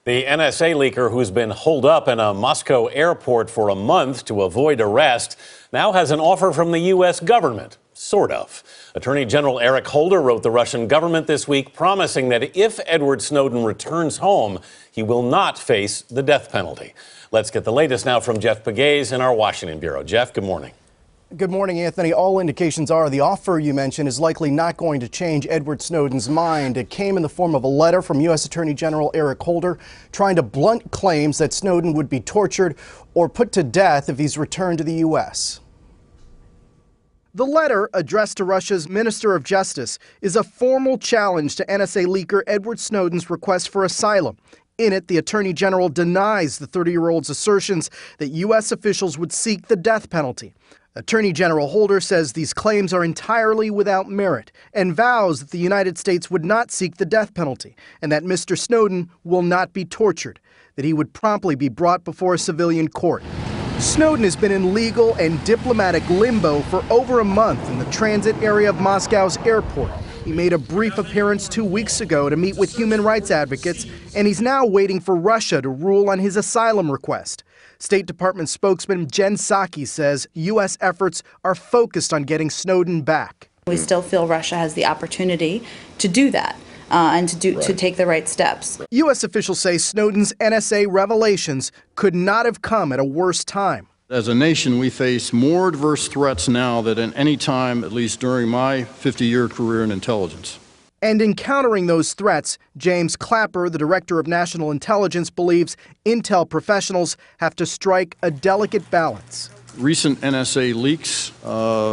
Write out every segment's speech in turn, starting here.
The NSA leaker, who's been holed up in a Moscow airport for a month to avoid arrest, now has an offer from the U.S. government. Sort of. Attorney General Eric Holder wrote the Russian government this week promising that if Edward Snowden returns home, he will not face the death penalty. Let's get the latest now from Jeff Pegues in our Washington bureau. Jeff, good morning. Good morning, Anthony. All indications are the offer you mentioned is likely not going to change Edward Snowden's mind. It came in the form of a letter from U.S. Attorney General Eric Holder trying to blunt claims that Snowden would be tortured or put to death if he's returned to the U.S. The letter, addressed to Russia's Minister of Justice, is a formal challenge to NSA leaker Edward Snowden's request for asylum. In it, the Attorney General denies the 30-year-old's assertions that U.S. officials would seek the death penalty. Attorney General Holder says these claims are entirely without merit and vows that the United States would not seek the death penalty and that Mr. Snowden will not be tortured, that he would promptly be brought before a civilian court. Snowden has been in legal and diplomatic limbo for over a month in the transit area of Moscow's airport. He made a brief appearance 2 weeks ago to meet with human rights advocates, and he's now waiting for Russia to rule on his asylum request. State Department spokesman Jen Psaki says U.S. efforts are focused on getting Snowden back. We still feel Russia has the opportunity to do that and to take the right steps. U.S. officials say Snowden's NSA revelations could not have come at a worse time. As a nation, we face more adverse threats now than at any time, at least during my 50-year career in intelligence. And in countering those threats, James Clapper, the Director of National Intelligence, believes intel professionals have to strike a delicate balance. Recent NSA leaks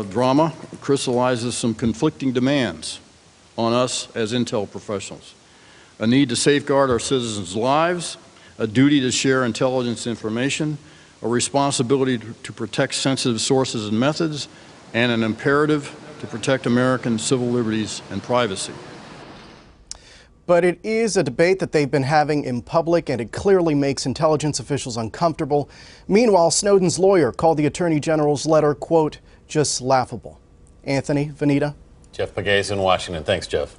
drama crystallizes some conflicting demands on us as intel professionals. A need to safeguard our citizens' lives, a duty to share intelligence information, a responsibility to protect sensitive sources and methods, and an imperative to protect American civil liberties and privacy. But it is a debate that they've been having in public, and it clearly makes intelligence officials uncomfortable. Meanwhile, Snowden's lawyer called the Attorney General's letter, quote, just laughable. Anthony, Vanita. Jeff Pegues in Washington. Thanks, Jeff.